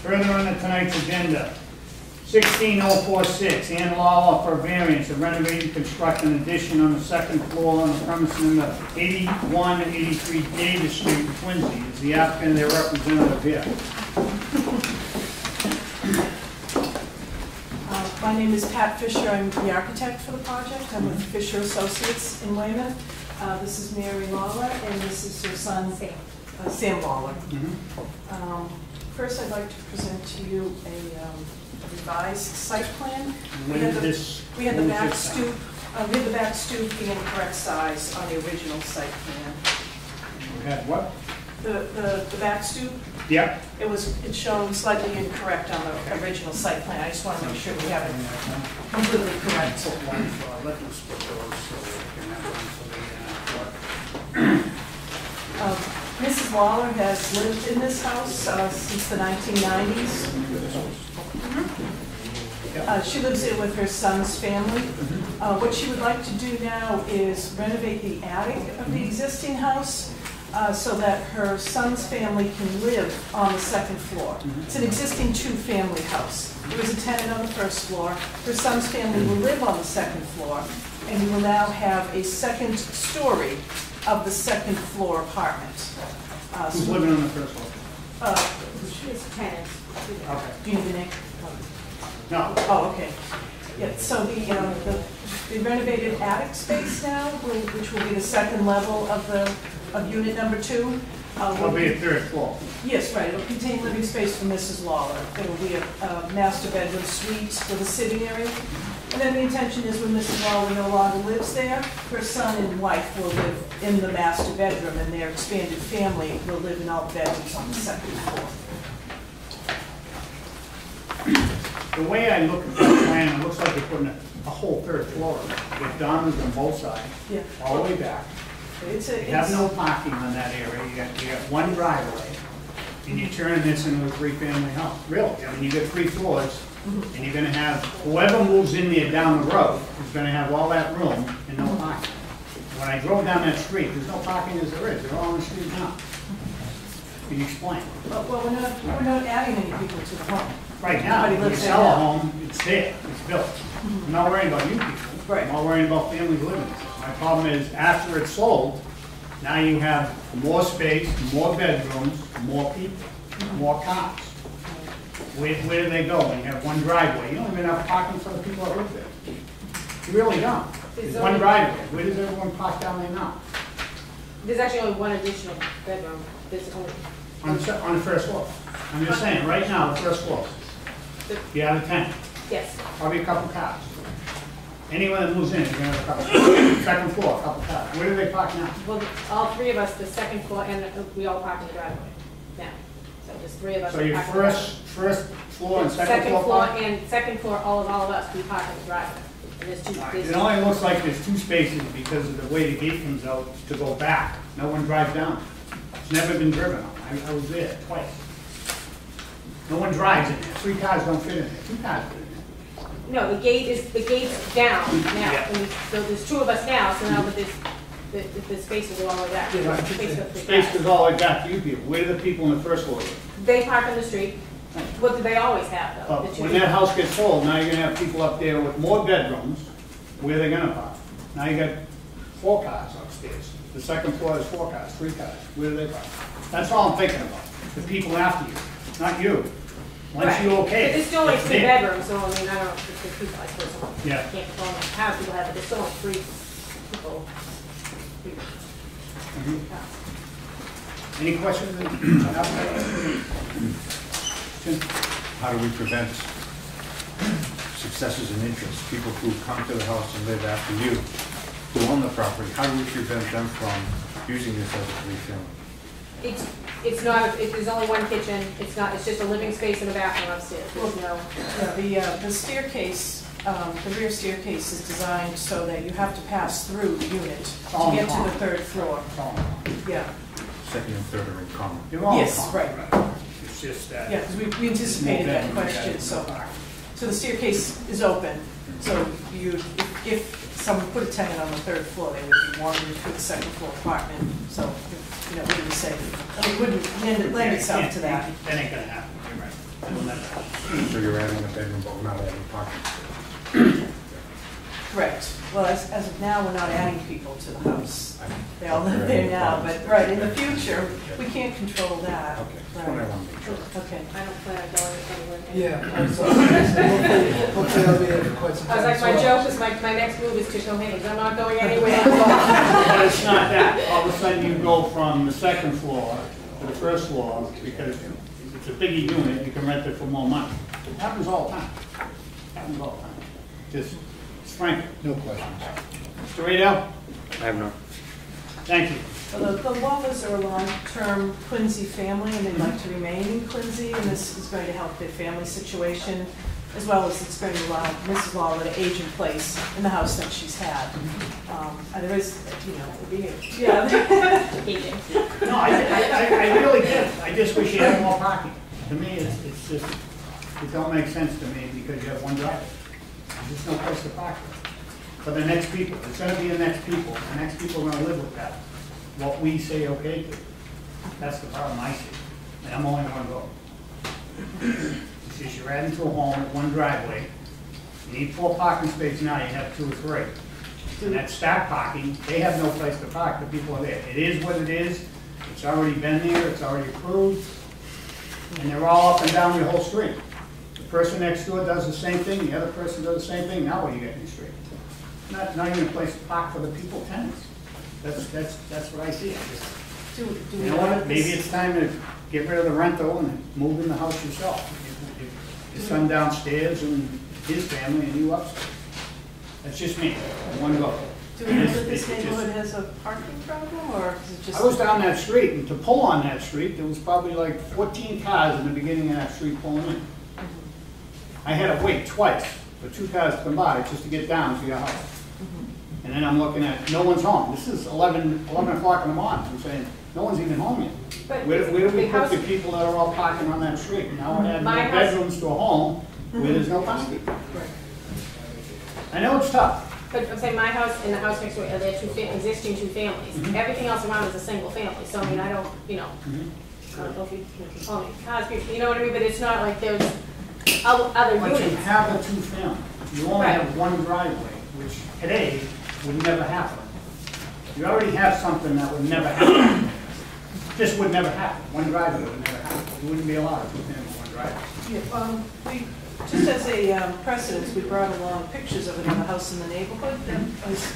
Further on tonight's agenda, 16046, Ann LAWLOR for variance to renovate and construct an addition on the second floor on the premise number 81 and 83 Davis Street, Quincy. Is the applicant and their representative here? My name is Pat Fisher. I'm the architect for the project. I'm with Fisher Associates in Weymouth. This is Mary LAWLOR, and this is her son, Sam LAWLOR. First, I'd like to present to you a revised site plan. We had the back stoop. We had the back stoop being the correct size on the original site plan. We had what? The back stoop. Yep. It's shown slightly incorrect on the original site plan. I just want to make sure we have it completely correct. Let me split those so we can have one for the Mrs. LAWLOR has lived in this house since the 1990s. She lives here with her son's family. What she would like to do now is renovate the attic of the existing house so that her son's family can live on the second floor. It's an existing two-family house. There was a tenant on the first floor. Her son's family will live on the second floor, and we will now have a second story of the second floor apartment. Who's living on the first floor? His tenant. Okay. Do you need the name? No. Oh, okay. Yeah, so the renovated attic space now, which will be the second level of unit number 2. It'll be a third floor. Yes, right. It'll contain living space for Mrs. LAWLOR. It'll be a master bedroom suite with a sitting area. And then the intention is when Mrs. LAWLOR no longer lives there, her son and wife will live in the master bedroom, and their expanded family will live in all the bedrooms on the second floor. The way I look at that plan, it looks like they're putting a whole third floor in it. With dormers on both sides, Yeah. all the way back. You have no parking on that area. You got one driveway, and you're turning this into a three-family house. Really, I mean, you got 3 floors, and you're gonna have, whoever moves in there down the road is gonna have all that room and no parking. When I drove down that street, there's no parking as there is. They're all on the street now. Can you explain? Well, we're not adding any people to the home. Right now, Everybody when you lives sell a there now. home, it's there, it's built. I'm not worrying about you people. Right. I'm not worrying about families living there. My problem is, after it's sold, now you have more space, more bedrooms, more people, more cars. Where do they go when you have one driveway? You don't even have parking for the people that live there. You really don't. There's one driveway. Where does everyone park down there now? There's actually only one additional bedroom. There's only On the first floor. I'm just saying, right now, the first floor. You have a tenant, yes. probably a couple cars. Anyone that moves in, you're gonna have a couple. Second floor, a couple cars. Where do they park now? Well, all 3 of us, the second floor, and we all park in the driveway now. So there's 3 of us. So your park in the driveway. first floor and second floor park? And second floor, all of us, we park in the driveway. And there's 2. It only looks like there's 2 spaces because of the way the gate comes out to go back. No one drives down. It's never been driven on. I was there twice. No one drives in there. 3 cars don't fit in there. 2 cars fit in there. No, the gate's down now. Yeah. And so there's 2 of us now, so now that the space will go all the way back. Right. Space for 3 Space cars. goes all the way back to you people. Where do the people in the first floor live? They park on the street. What do they always have, though? But The 2 when that house gets sold, now you're gonna have people up there with more bedrooms. Where are they gonna park? Now you got 4 cars upstairs. The second floor has 4 cars, 3 cars. Where do they park? That's all I'm thinking about. The people after you, not you. Once Right. you okay. But there's still only it's 3 there. bedrooms, so I mean, I don't know if there's people, I suppose, Yeah. can't control how many people have, but there's still only 3 people. Any questions? How do we prevent successes and interests? People who come to the house and live after you, who own the property, how do we prevent them from using this as a 3-family? It's not, there's only 1 kitchen, it's just a living space and a bathroom upstairs, there's no. The staircase, the rear staircase is designed so that you have to pass through the unit to get to the 3rd floor. Yeah. Second and third are in common. You're all Yes, common. right. It's just that. Yeah, because we anticipated that question, so the staircase is open, so if someone put a tenant on the 3rd floor, they would be wanting to put the second floor apartment, so, you know, we would say, it wouldn't lend itself to that. That ain't gonna happen, you're right. So you're adding a bedroom, but we're not adding parking. Correct. Well, as of now, we're not adding people to the house. They all live there now, but, right, in the future, we can't control that. Okay, that's what I Right. want to make sure. Okay. I don't plan on going anywhere. Yeah, I'm sorry. Hopefully I'll be here for quite some I time. was like, my So, joke is my next move is to Copenhagen. I'm not going anywhere. But it's not that. All of a sudden you go from the second floor to the first floor because it's a bigger unit, you can rent it for more money. It happens all the time. Happens all the time. Just, it's frank. No questions. Mr. Radell? I have no. Thank you. Well, the LAWLORs are a long-term Quincy family, and they'd like to remain in Quincy, and this is going to help their family situation, as well as it's going to allow Mrs. LAWLOR to age in place in the house that she's had. And there is, you know, yeah. No, I really did. I just wish you had more parking. To me, it's just, it don't make sense to me because you have one drive. There's just no place to park. For the next people, it's gonna be the next people. The next people are gonna live with that. What we say okay to. That's the problem I see. And I'm only one vote. It's just you're adding to a home with one driveway. You need 4 parking spaces now, you have 2 or 3. And that stack parking, they have no place to park, the people are there. It is what it is. It's already been there, it's already approved. And they're all up and down your whole street. The person next door does the same thing, the other person does the same thing, now what do you get in the street? Not even a place to park for the people, tenants. That's what I see. Do we You know what, maybe it's time to get rid of the rental and move in the house yourself. Your son downstairs and his family and you upstairs. That's just me, one vote. Do we know that this neighborhood has a parking problem, or is it just? I was down that street, and to pull on that street, there was probably like 14 cars in the beginning of that street pulling in. I had to wait twice for 2 cars to come by just to get down to your house. And then I'm looking at, no one's home. This is 11 o'clock in the morning. I'm saying, no one's even home yet. But Where do we the put house- the people that are all parking on that street? Now we're adding My more house- bedrooms to a home where there's no parking. I know it's tough. But I'm saying my house and the house next door, they're existing 2 families. Everything else around is a single family. So I mean, I don't, you know, I don't know if you can call me Cosby, you know what I mean? But it's not like there's other But you units. have a 2-family. You only Right. have one driveway, which today would never happen. You already have something that would never happen. Just would never happen. One driveway would never happen. You wouldn't be allowed to have one driveway. Yeah, we, just as a precedence, we brought along pictures of another house in the neighborhood that was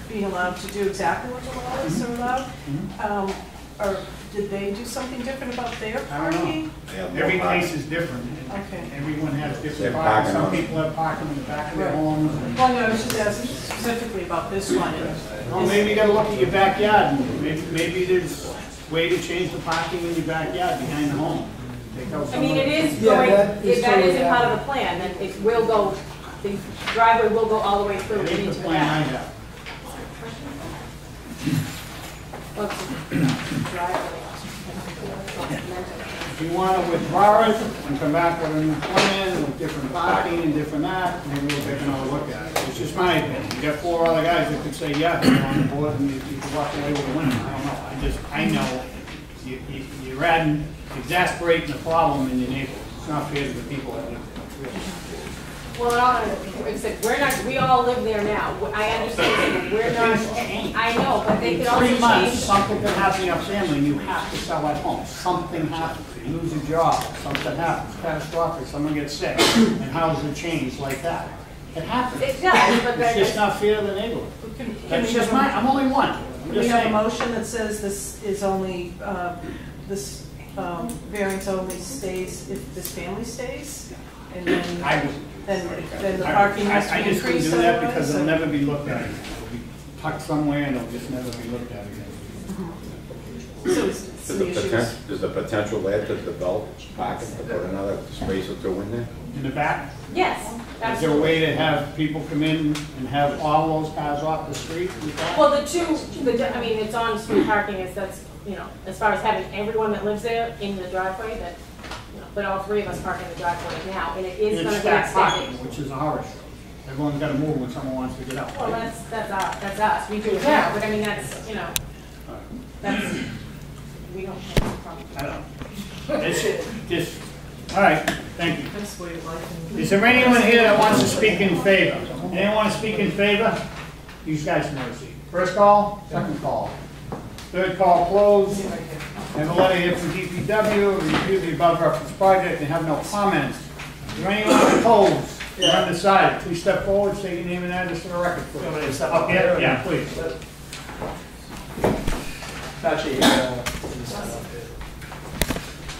being allowed to do exactly what the LAWLORs are allowed. Or did they do something different about their I don't know. parking? Every case is different. Okay. Everyone has They're different parking. Some parking on- people have parking in the back of their Right. homes. Well, no, I was just asking specifically about this one. Well, maybe you gotta look at your backyard. Maybe there's a way to change the parking in your backyard behind the home. Take out I some mean, of it the- is Yeah, going, that is that totally isn't part of accurate. the plan, that it will go, the driveway will go all the way through It and ain't into the the plan I back. have. Well, it's driveway. If you want to withdraw it and come back with a new plan with different parking and different that, maybe we'll take another look at it. It's just my opinion. You got 4 other guys that could say, yeah, they're on the board and you could walk away with a win. I don't know. I know you're adding, exasperating the problem in your neighborhood. It's not fair to the people that live there. It's really not. Well, except we're not, we all live there now. I understand, but we're not, I know, but they In could also 3 months, change. something could happen in your family and you have to sell that home. Something happens. You lose your job, something happens, catastrophic, someone gets sick, and houses are changed like that. It happens. It does, but It's just that, not fair to the neighborhood. Can That's we just have a- I'm only one. I'm Can we just have a saying. motion that says this is only, this variance only stays if this family stays? And I would. then the parking has to I be just couldn't increased do that otherwise? because it'll or- never be looked at again. It'll be tucked somewhere and it'll just never be looked at again. So it's the issues. There's a potential there to develop parking, to put another space or 2 in there? In the back, yes, is there a absolutely. way to have people come in and have all those cars off the street with that? Well, I mean, it's on street parking, that's, you know, as far as having everyone that lives there in the driveway, that, you know, but all 3 of us park in the driveway now, and it is And gonna it's be stacked parking, extended. which is a horror show. Everyone's gotta move when someone wants to get out. Well, right? that's us, we do it now, but I mean, that's, you know, that's, we don't have a problem. I don't know. It's just, all right, Thank you. That's the way of life. Is there anyone here that wants to speak in favor? Anyone want to speak in favor? These guys can have a seat. First call, second call. Third call closed. I have a letter here from DPW, review the above referenced project and have no comments. Is there anyone opposed or undecided? Please step forward, state your name and address for the record, please. Up here? Yeah, please. Actually,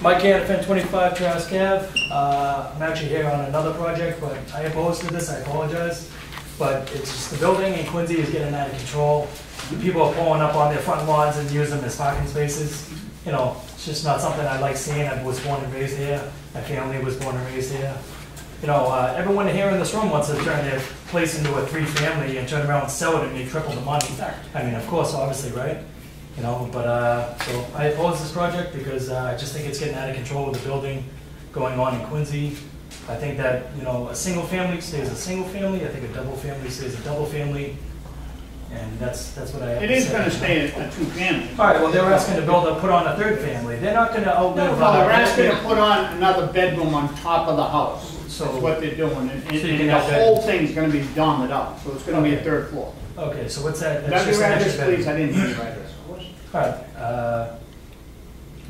Mike Canafin, 25 Trask Ave. I'm actually here on another project, but I opposed to this, I apologize. But it's just the building in Quincy is getting out of control. People are pulling up on their front lawns and use them as parking spaces. You know, it's just not something I like seeing. I was born and raised here. My family was born and raised here. You know, everyone here in this room wants to turn their place into a 3-family and turn around and sell it and make triple the money. I mean, of course, obviously, right? You know, but so I oppose this project because I just think it's getting out of control with the building going on in Quincy. I think that, you know, a single family stays a single family. I think a double family stays a double family. And that's what I have to say. It is going to stay a 2-family. All right, well, they were asking to put on a 3rd family. They're not going to outlive. No, they're asking to put on another bedroom on top of the house. So that's what they're doing. And you can the have whole thing's going to be dormed up. So it's going to be a 3rd floor. Okay, so what's that? That's your address, please. I didn't hear your address. All right.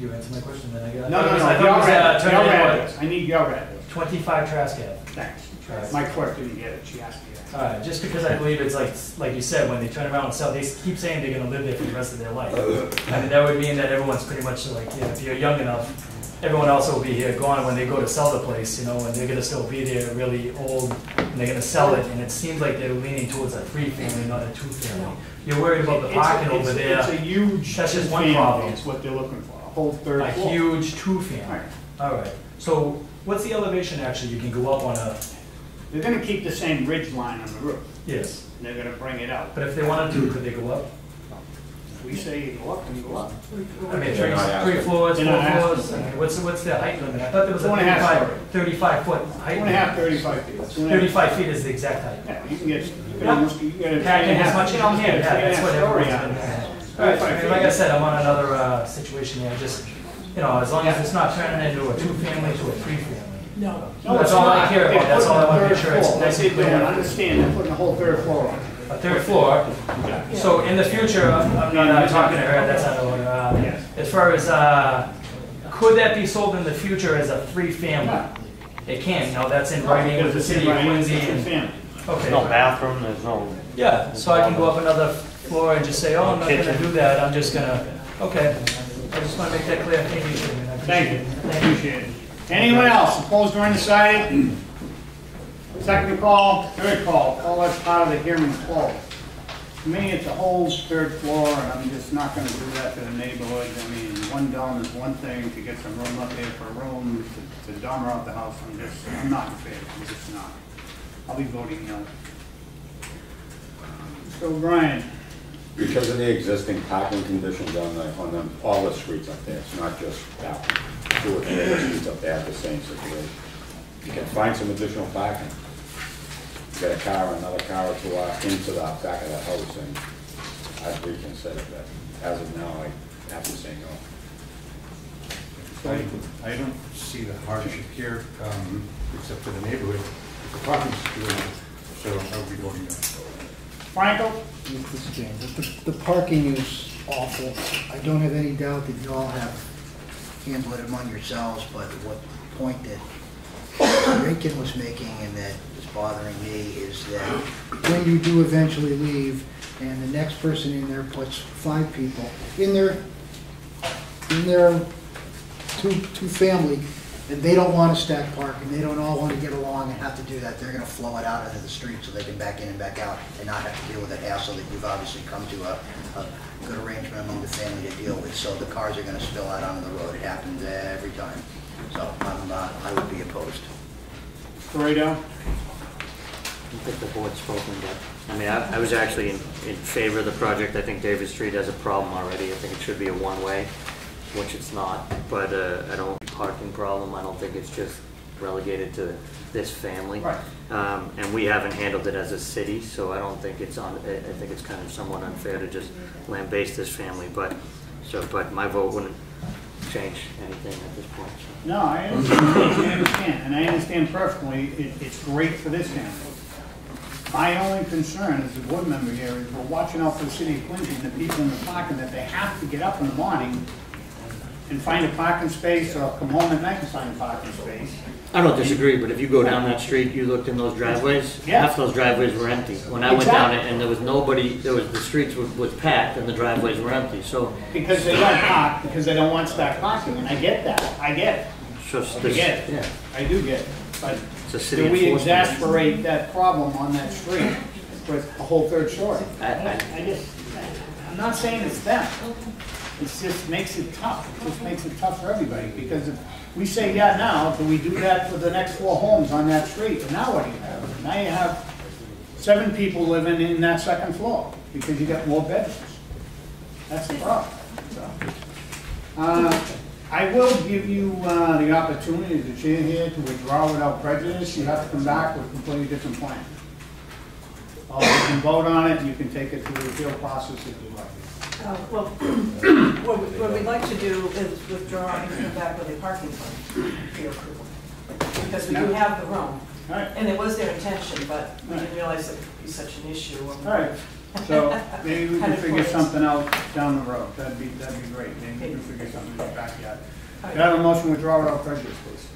You answered my question, then I got. No, your address. I need your address. 25 Trask Ave. Thanks. Right. My clerk didn't get it. She asked me that. All right, just because I believe it's like you said, when they turn around and sell, they keep saying they're going to live there for the rest of their life. I mean, that would mean that everyone's pretty much like, yeah, if you're young enough, everyone else will be here gone when they go to sell the place, you know, and they're going to still be there really old, and they're going to sell it, and it seems like they're leaning towards a 3-family, not a 2-family. You're worried about the parking over there. It's a huge That's just one problem. It's what they're looking for, a whole 3rd A floor. huge 2-family. Right. All right. So what's the elevation actually? You can go up on a. They're going to keep the same ridge line on the roof. Yes. And they're going to bring it out. But if they wanted to, could they go up? If we say you go up, then you go up. I mean, They're not asking. 3 floors, 4 They're not floors. asking. I mean, what's the height limit? I thought there was a 2.5 story. 35 foot height. 2.5, 35 feet. 35 feet is the exact height. Yeah, you can get, you can almost, you get a Pack in 3.5. as much as you can. Yeah, that's what everyone's Story on been. it. All right. I mean, like I said, I'm on another situation here. Just, you know, as long as it's not turning into a 2-family to a 3-family. No. No, That's it's all I not. care about. They're That's all I putting want to a make sure third it's floor. nice and They don't clear. understand, they're putting a whole 3rd floor on. A 3rd floor. So in the future, I'm not talking to her, that's out of order. Yes. As far as, could that be sold in the future as a 3-family? Yeah. It can, now that's in writing with the city of Quincy. and- Family. Okay. No bathroom, there's no. Yeah, so I can go up another floor and just say, oh, I'm not gonna do that, I'm just gonna, okay. I just wanna make that clear, thank you, Chairman. I Thank you, appreciate it. Thank you. appreciate it. Anyone else opposed or undecided? Second call, third call, all that's part of the hearing closed. To me, it's a whole 3rd floor, and I'm just not gonna do that to the neighborhood. I mean, one dorm is one thing, to get some room up there for a room, to dormer out the house, I'm not in favor, I'm just not. I'll be voting no. So Brian, Because of the existing parking conditions on all the streets up there, it's not just that one. 2 or 3 other streets up there have the same situation. You can find some additional parking. Get a car, another car or 2 into the back of the house, and I'd reconsider that. As of now, I have to say no. I don't see the hardship here, except for the neighborhood. The parking's good, so I would be voting no. Franco? This is James. The parking is awful. I don't have any doubt that you all have handled it among yourselves, but what point that Rankin was making and that is bothering me is that when you do eventually leave and the next person in there puts 5 people in their two-family, and they don't want to stack park, and they don't all want to get along and have to do that, they're going to flow it out into the street so they can back in and back out and not have to deal with that hassle that you've obviously come to a good arrangement among the family to deal with. So the cars are going to spill out onto the road. It happens every time. So I would be opposed. Corrado? I think the board's spoken, but, I mean, I was actually in favor of the project. I think David Street has a problem already. I think it should be a one-way, which it's not, but I don't parking problem. I don't think it's just relegated to this family. Right. And we haven't handled it as a city, so I don't think it's on, I think it's kind of somewhat unfair to just lambaste this family, but my vote wouldn't change anything at this point, so. No, I understand, and I understand perfectly, it's great for this family. My only concern as a board member here is we're watching out for the city of Quincy and the people in the parking, that they have to get up in the morning and find a parking space, or come home at night and find a parking space. I don't disagree, but if you go down that street, you looked in those driveways, Yeah. half those driveways were empty. When I went down it and there was nobody, the streets was packed and the driveways were empty, so. Because they don't park, because they don't want to start parking, and I get that, I get it. It's just I this- get it. Yeah, I do get it, but it's a city do we enforcement. exasperate that problem on that street with a whole third story? I- I'm not saying it's them, it just makes it tough, it just makes it tough for everybody, because if we say, yeah, now, do we do that for the next 4 homes on that street, and now what do you have? Now you have 7 people living in that second floor, because you got more bedrooms. That's the problem, so. I will give you the opportunity, as the chair here, to withdraw without prejudice. You have to come back with a completely different plan. Or you can vote on it, and you can take it through the appeal process if you like. Well, what we'd like to do is withdraw and come back with a parking plan for your approval. Because we do have the room, All right, and it was their intention, but we didn't realize it would be such an issue. all right. So maybe we can Kind of figure close. something out down the road. That'd be great. Maybe we can figure something in the backyard. All Can I have a motion to withdraw without prejudice, please?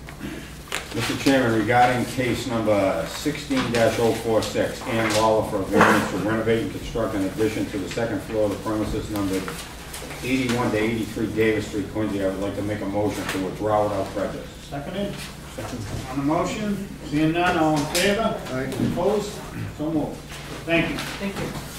Mr. Chairman, regarding case number 16-046, Ann LAWLOR for a variance to renovate and construct an addition to the second floor of the premises numbered 81 to 83 Davis Street, Quincy, I would like to make a motion to withdraw without prejudice. Seconded? On the motion, seeing none, all in favor? Aye. Opposed? So moved. Thank you. Thank you.